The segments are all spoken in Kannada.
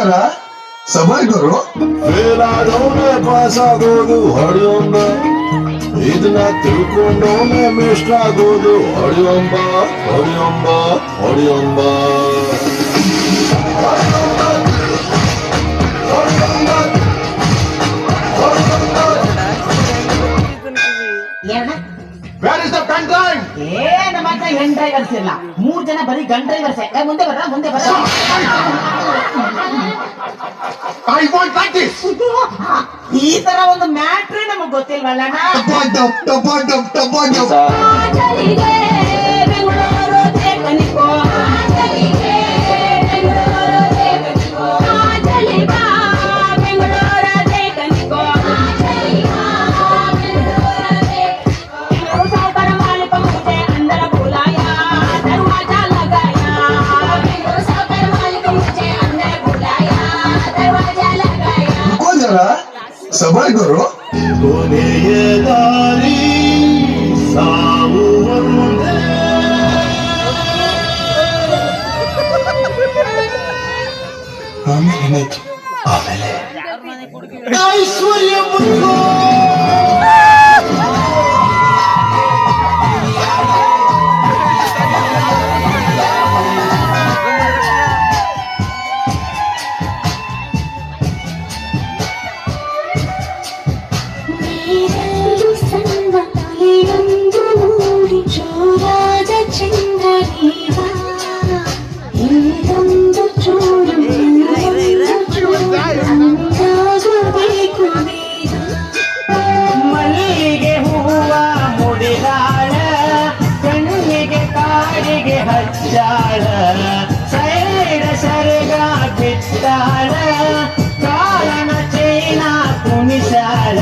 ಜರ ಸಬರ್ ಕರೋ. ಫೇಲ್ ಆದವನೇ ಪಾಸ್ ಆಗೋದು ಹೊಡೆಯೊಂಬ, ಇದನ್ನ ತಿಳ್ಕೊಂಡವನೇ ಮಿಸ್ಟರ್ ಆಗೋದು ಹೊಡೆಯೊಂಬ ಹೊಡೆಯೊಂಬ ಹೊಡೆಯೊಂಬ. Where is the pen drive? ನಮ್ಮ ಹತ್ರ ಹೆಣ್ ಡ್ರೈವರ್ಸ್ ಇಲ್ಲ, 3 ಜನ ಬರೀ ಗನ್ ಡ್ರೈವರ್ಸ್. ಮುಂದೆ ಬರ್ರ ಮುಂದೆ ಬರ್ರ. I want like this. ಈ ತರ ಒಂದು ಮ್ಯಾಟ್ರೇ ನಮಗ್ ಗೊತ್ತಿಲ್ವಲ್ಲ. ಸಬರ್ ಕರೋ. ಕೊನೆಯ ದಾರಿ ಸಾವು ಒಂದೇ. ಆಮೇಲೆ ಐಶ್ವರ್ಯ ಬಂತು. ಮಲ್ಲಿಗೆ ಹೂವ ಮುಡಿದಾಳ, ಕಣ್ಣಿಗೆ ಕಾಡಿಗೆ ಹಚ್ಚಾಳ, ಸೈಡ ಸರಗ ಬಿಟ್ಟಾಳ, ಕಾರಣ ಚೈನ ಕುಣಿಸಾಳ.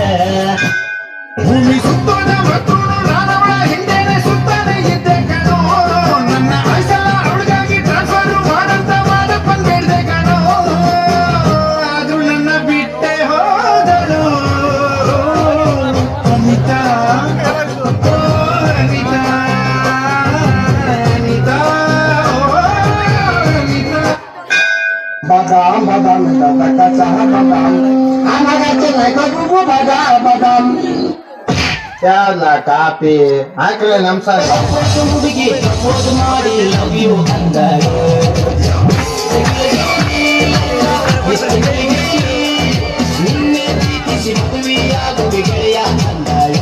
ಭೂಮಿ ಸುತ್ತೋಣ ಮತ್ತೋಣ ನಾನವಳ ಹಿಂದೆನೆ ಸುತ್ತಾನೆ ಇದ್ದೆ ಕಣೋ. ನನ್ನ ಆಯ್ಸಲ್ಲ ಅವಳಿಗಾಗಿ ಟ್ರಾನ್ಸ್ಫರ್ ಮಾಡಂತ ಮಾಡಪ್ಪನ್ ಬೇಡ್ದೆ ಕಣೋ. ಆದ್ರೂ ನನ್ನ ಬಿಟ್ಟೆ ಹೋದಳು ಅನಿತಾ. ಓ ಅನಿತಾ, ಅನಿತಾ, ಓ ಅನಿತಾ. ಬಾದಾಮ್ ಬಾದಾಮ್ ತಕ ಚಹ ಬಾದಾಮ್ ಆನಾಗತ್ತೆ ಲೈಕುಗು ಬಾದಾಮ್ ಬಾದಾಮ್. ಯಾವ್ದಲ್ಲ ಕಾಪಿ ಹಾಕ್ರೆ ನಮ್ಸ ಹುಡುಗಿ ಪ್ರಪೋಸ್ ಮಾಡಿ ಲವ್ ಯು ಅಂದಾಗ, ನಿನ್ನೆ ಪ್ರೀತಿಸಿ ಮದುವೆಯಾಗುವೆ ಗೆಳೆಯ ಅಂದಾಗ.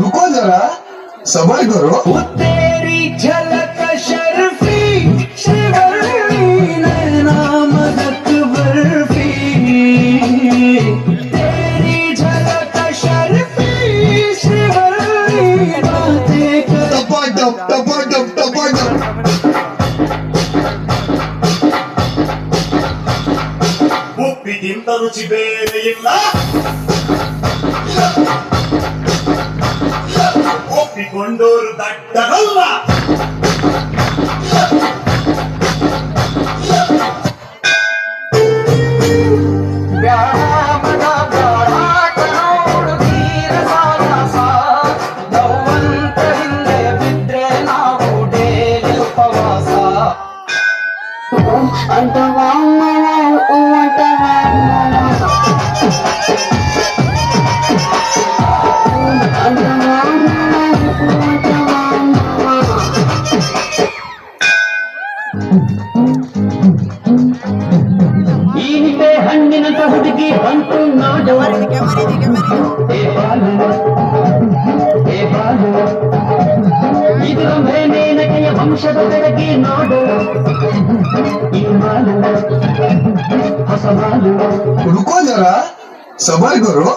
रुको जरा सबर करो. तेरी झलक शर्फी शिवरी नैना मदक बर्फी, तेरी झलक शर्फी शिवरी बातें कर. ಉಪ್ಪಿಗಿಂತ ರುಚಿ ಬೇರೆ ಇಲ್ಲ, ಒಪ್ಪಿಕೊಂಡೋರು ದಡ್ಡರಲ್ಲ. ಹಣ್ಣಿನಂತ ಹುಡುಗಿ ಬಂತು ನಾಡು, ಇದು ಮೇನಕೆಯ ವಂಶದ ಬೆಳಗಿ ನಾಡು. ಈ ಮಾಲು ಹೊಸ ಮಾಲು. रुको जरा सबर करो.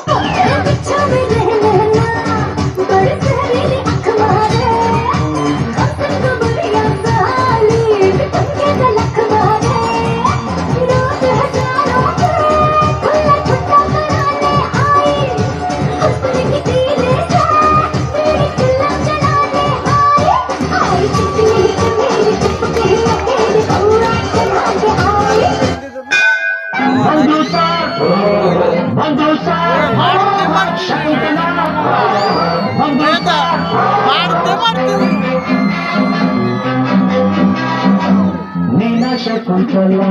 शकुंतला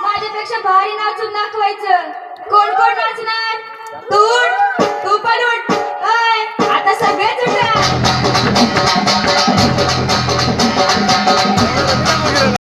माझ्यापेक्षा भारी नाचून दाखवायचं. कोण कोण नाचणार? तू